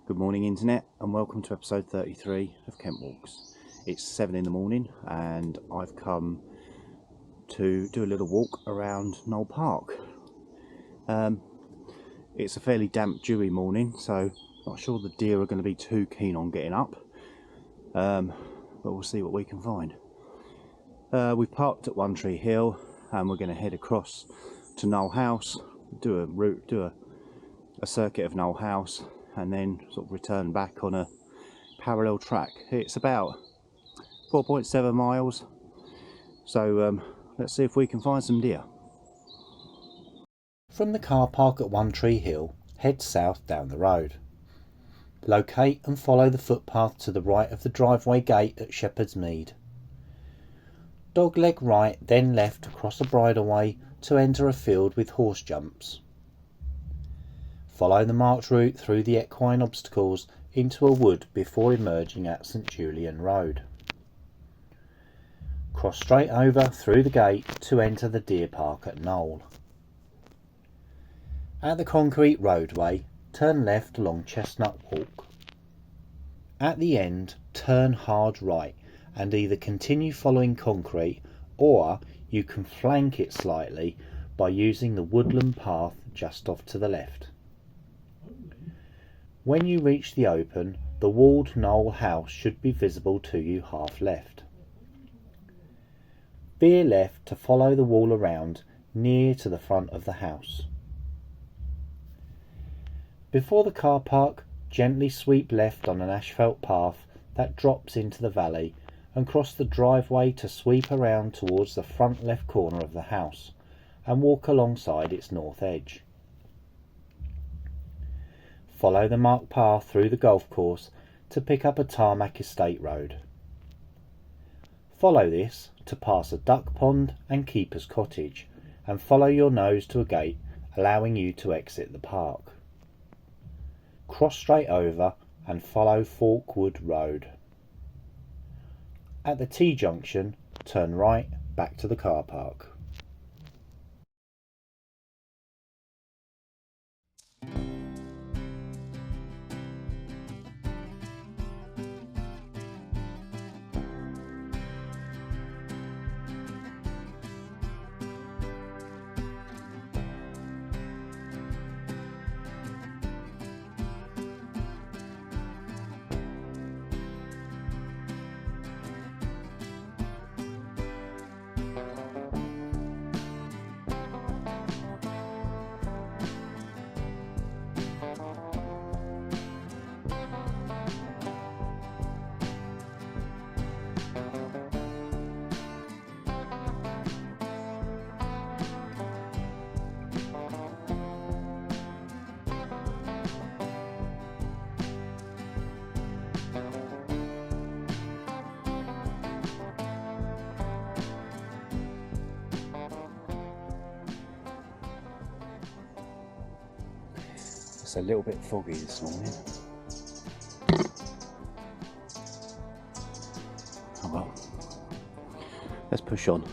Good morning internet, and welcome to episode 33 of Kent Walks. It's 7 in the morning and I've come to do a little walk around Knole Park. It's a fairly damp, dewy morning, so not sure the deer are going to be too keen on getting up, but we'll see what we can find. We've parked at One Tree Hill and we're going to head across to Knole House, do a circuit of Knole House, and then sort of return back on a parallel track. It's about 4.7 miles, so let's see if we can find some deer. From the car park at One Tree Hill, head south down the road. Locate and follow the footpath to the right of the driveway gate at Shepherd's Mead. Dogleg right, then left across the bridleway to enter a field with horse jumps. Follow the marked route through the equine obstacles into a wood before emerging at St Julian Road. Cross straight over through the gate to enter the deer park at Knole. At the concrete roadway, turn left along Chestnut Walk. At the end, turn hard right and either continue following concrete, or you can flank it slightly by using the woodland path just off to the left. When you reach the open, the walled Knole House should be visible to you half left. Veer left to follow the wall around near to the front of the house. Before the car park, gently sweep left on an asphalt path that drops into the valley and cross the driveway to sweep around towards the front left corner of the house and walk alongside its north edge. Follow the marked path through the golf course to pick up a tarmac estate road. Follow this to pass a duck pond and keeper's cottage, and follow your nose to a gate allowing you to exit the park. Cross straight over and follow Forkwood Road. At the T-junction, turn right back to the car park. It's a little bit foggy this morning. Oh well, let's push on.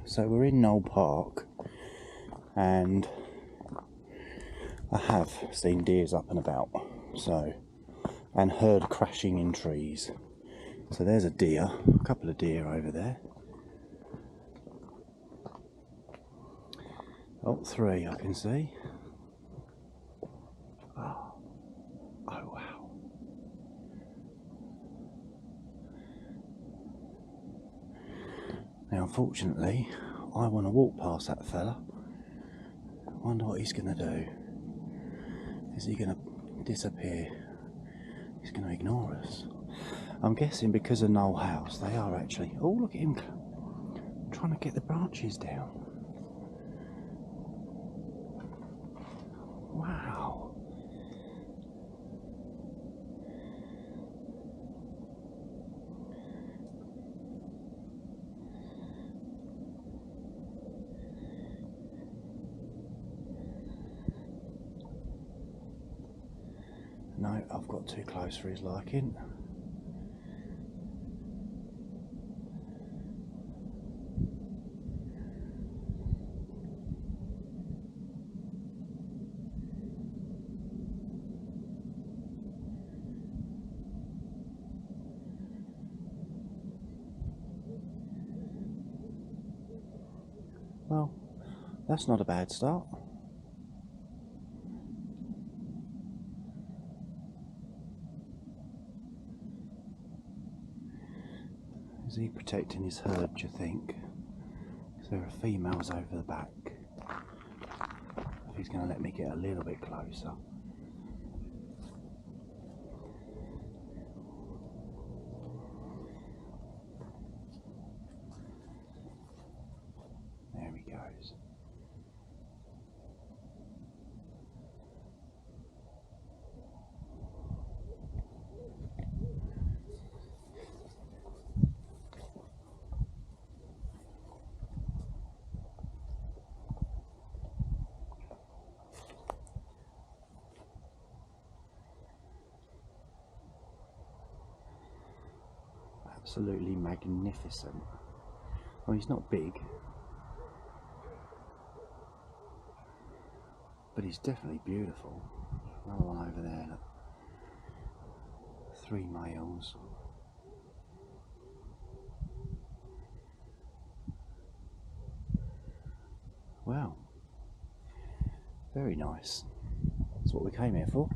So we're in Knole Park, and I have seen deers up and about, and heard crashing in trees. So there's a deer, a couple of deer over there. Oh, 3 I can see. Oh wow. Now unfortunately, I want to walk past that fella. Wonder what he's going to do. Is he going to disappear? He's going to ignore us. I'm guessing because of Knole House, they are actually... Oh, look at him trying to get the branches down. Wow. No, I've got too close for his liking. Well, that's not a bad start. Is he protecting his herd, do you think? Because there are females over the back. If he's going to let me get a little bit closer. There he goes. Absolutely magnificent. Well, he's not big, but he's definitely beautiful. Another one over there, look. 3 males. Wow, very nice. That's what we came here for.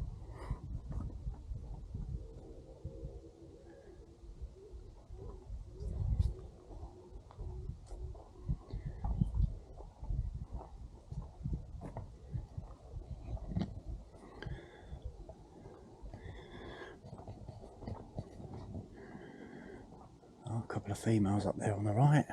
Oh, a couple of females up there on the right.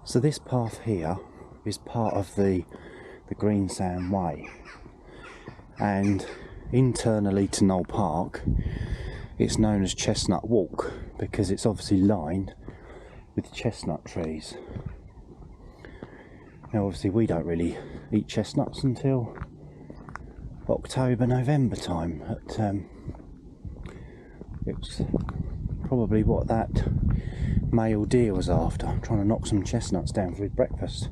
So this path here is part of the Green Sand Way, and internally to Knole Park it's known as Chestnut Walk because it's obviously lined with chestnut trees. Now obviously we don't really eat chestnuts until October, November time. It's probably what that male deer was after, trying to knock some chestnuts down for his breakfast.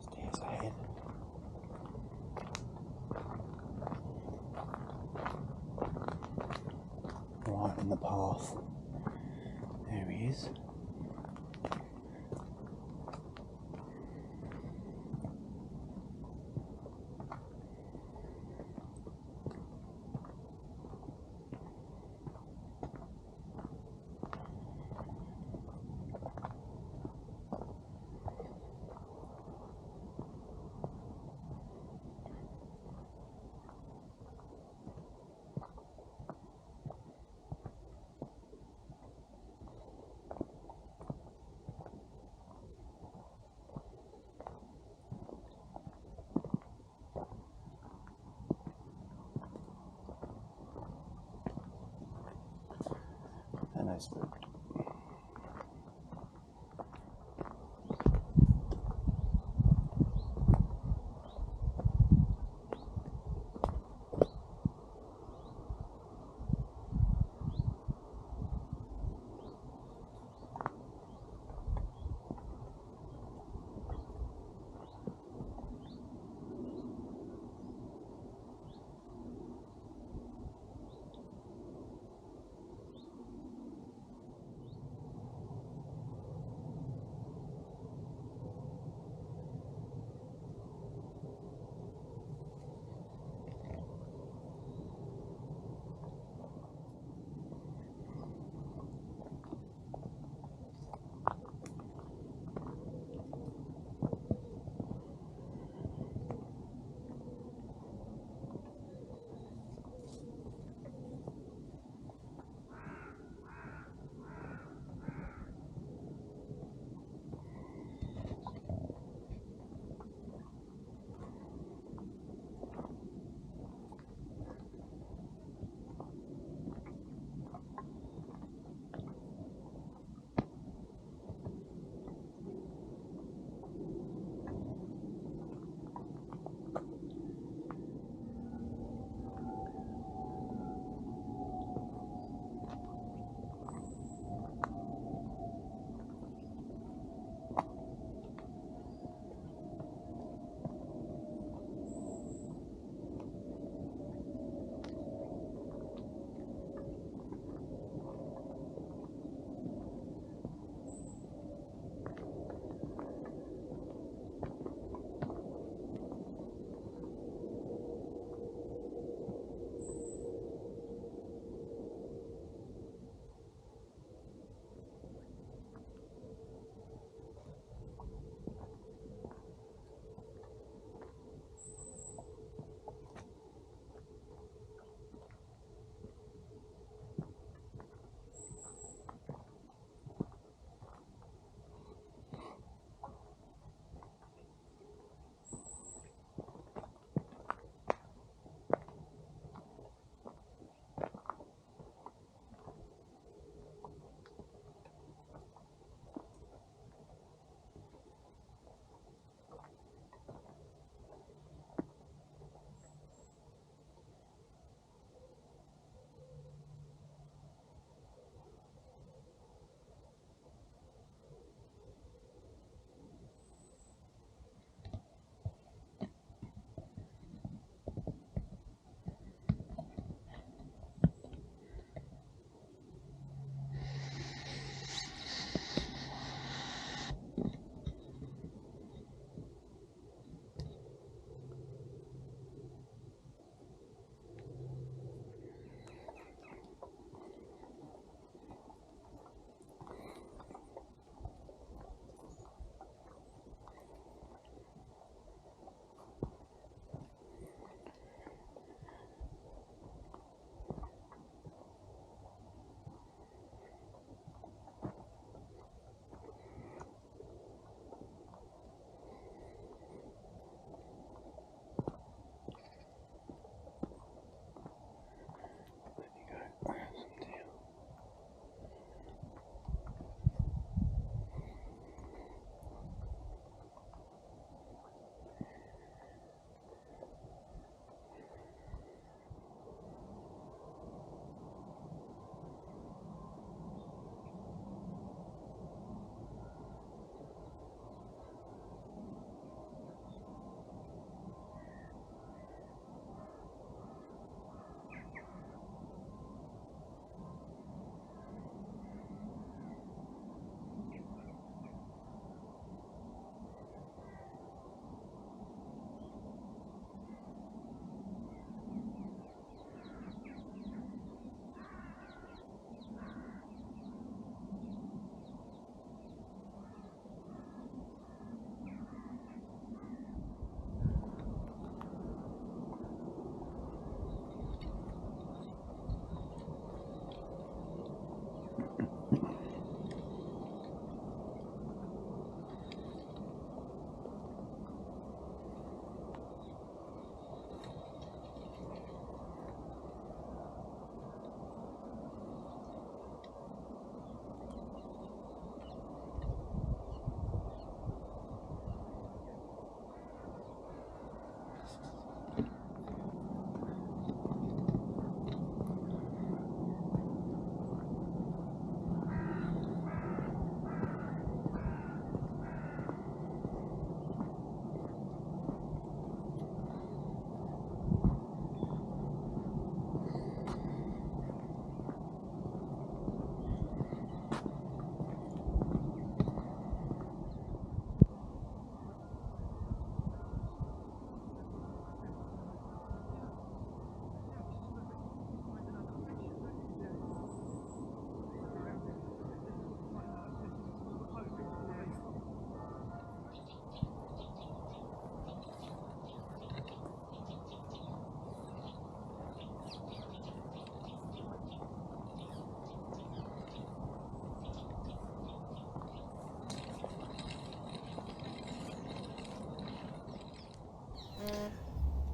Stairs ahead. Right in the path. There he is. And I spooked.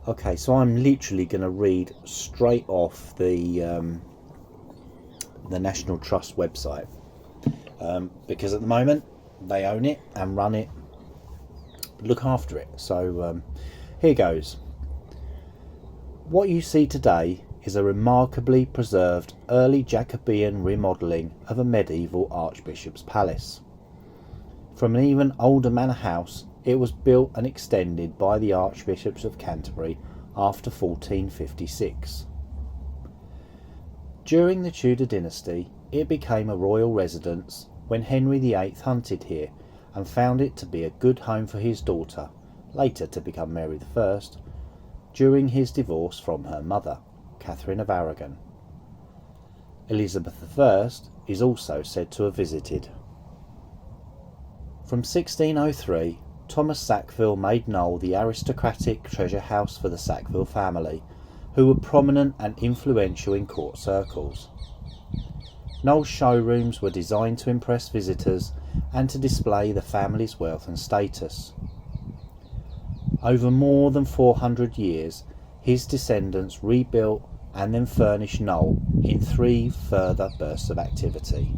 Okay, so I'm literally going to read straight off the National Trust website, because at the moment they own it and run it, look after it. So here goes. What you see today is a remarkably preserved early Jacobean remodelling of a medieval archbishop's palace. From an even older manor house, it was built and extended by the archbishops of Canterbury after 1456. During the Tudor dynasty, it became a royal residence when Henry VIII hunted here and found it to be a good home for his daughter, later to become Mary I, during his divorce from her mother, Catherine of Aragon. Elizabeth I is also said to have visited. From 1603, Thomas Sackville made Knole the aristocratic treasure house for the Sackville family, who were prominent and influential in court circles. Knole's showrooms were designed to impress visitors and to display the family's wealth and status. Over more than 400 years, his descendants rebuilt and then furnished Knole in 3 further bursts of activity.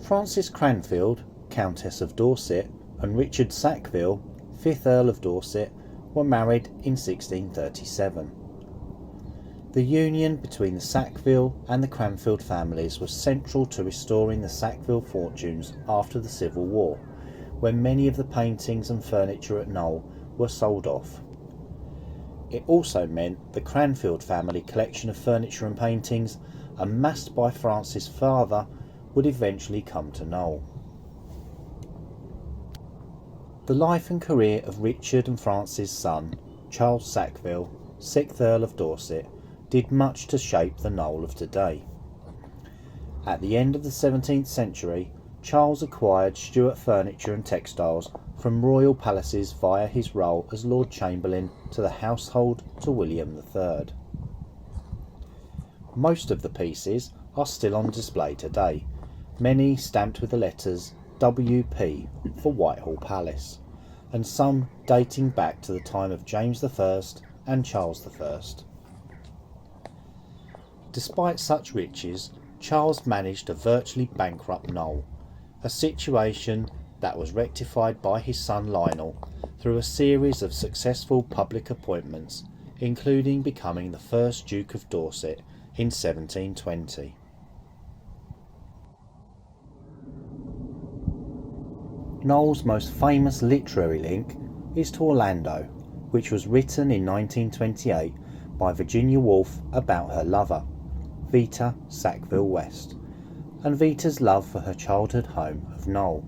Frances Cranfield, Countess of Dorset, and Richard Sackville, 5th Earl of Dorset, were married in 1637. The union between the Sackville and the Cranfield families was central to restoring the Sackville fortunes after the Civil War, when many of the paintings and furniture at Knole were sold off. It also meant the Cranfield family collection of furniture and paintings, amassed by Frances' father, would eventually come to Knole. The life and career of Richard and Frances' son, Charles Sackville, 6th Earl of Dorset, did much to shape the Knole of today. At the end of the 17th century, Charles acquired Stuart furniture and textiles from royal palaces via his role as Lord Chamberlain to the household to William III. Most of the pieces are still on display today, many stamped with the letters WP for Whitehall Palace, and some dating back to the time of James I and Charles I. Despite such riches, Charles managed a virtually bankrupt Knole, a situation that was rectified by his son Lionel through a series of successful public appointments, including becoming the first Duke of Dorset in 1720. Knole's most famous literary link is to Orlando, which was written in 1928 by Virginia Woolf about her lover, Vita Sackville West, and Vita's love for her childhood home of Knole.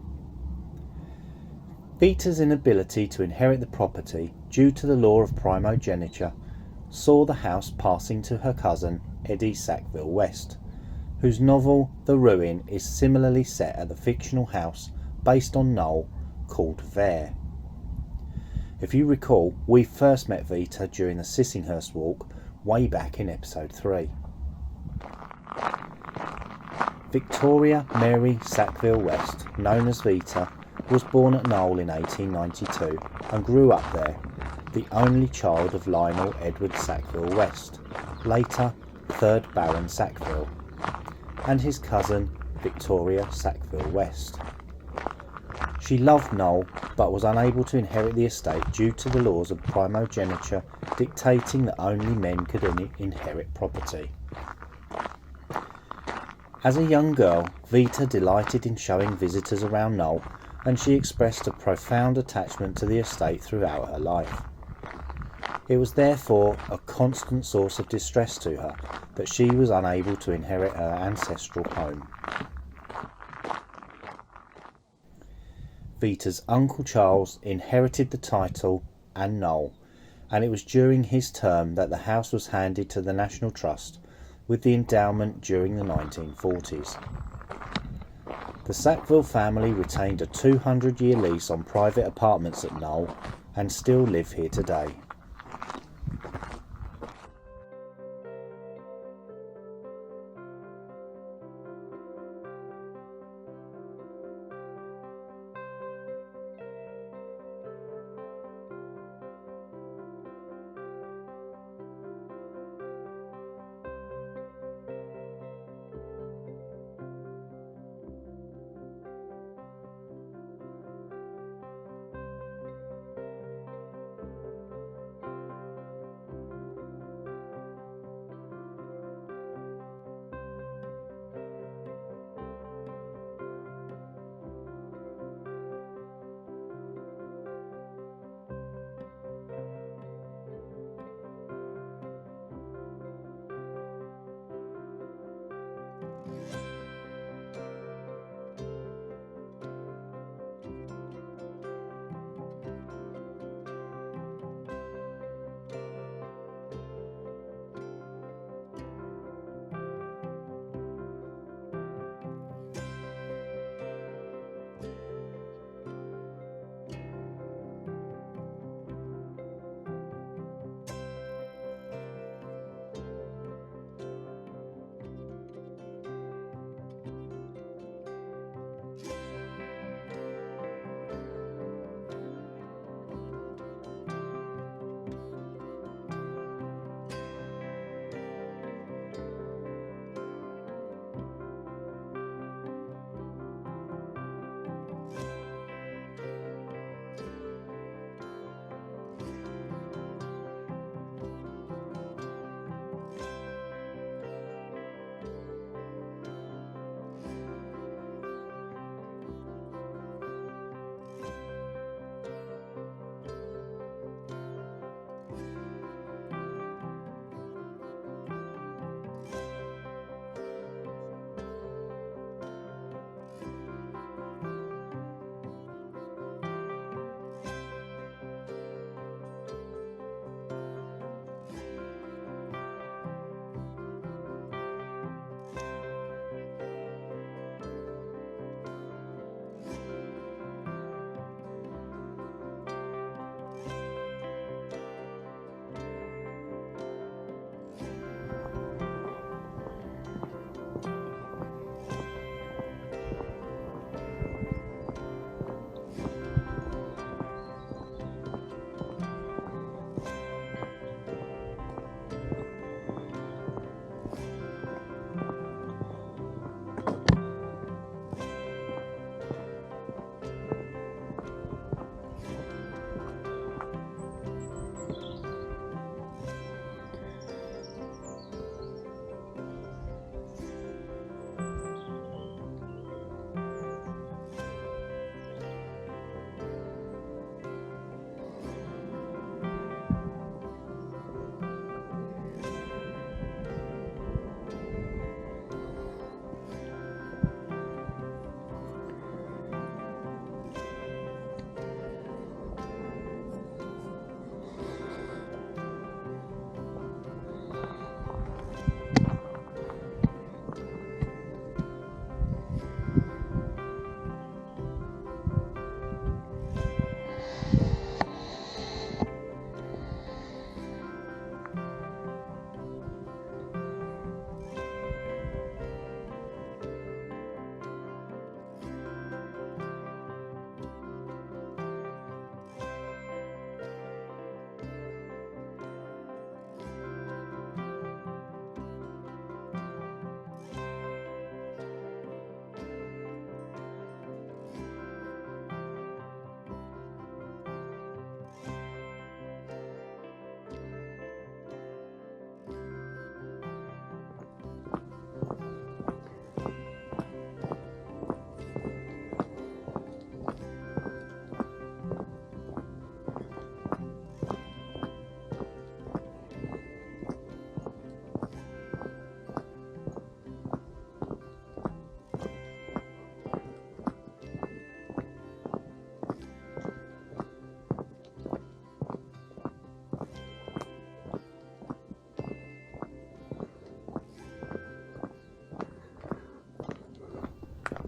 Vita's inability to inherit the property due to the law of primogeniture saw the house passing to her cousin Eddie Sackville West, whose novel The Ruin is similarly set at the fictional house based on Knole called Vere. If you recall, we first met Vita during the Sissinghurst walk way back in episode 3. Victoria Mary Sackville West, known as Vita, was born at Knole in 1892 and grew up there, the only child of Lionel Edward Sackville West, later 3rd Baron Sackville, and his cousin Victoria Sackville West. She loved Knole, but was unable to inherit the estate due to the laws of primogeniture dictating that only men could inherit property. As a young girl, Vita delighted in showing visitors around Knole, and she expressed a profound attachment to the estate throughout her life. It was therefore a constant source of distress to her that she was unable to inherit her ancestral home. Vita's uncle Charles inherited the title and Knole, and it was during his term that the house was handed to the National Trust with the endowment during the 1940s. The Sackville family retained a 200-year lease on private apartments at Knole and still live here today.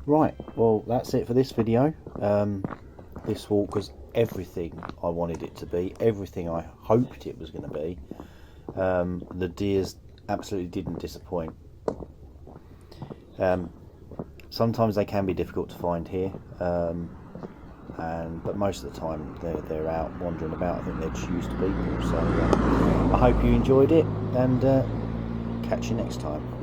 Right, well that's it for this video. This walk was everything I wanted it to be, everything I hoped it was going to be. The deers absolutely didn't disappoint. Sometimes they can be difficult to find here, but most of the time they're out wandering about. I think they're just used to people. So I hope you enjoyed it, and catch you next time.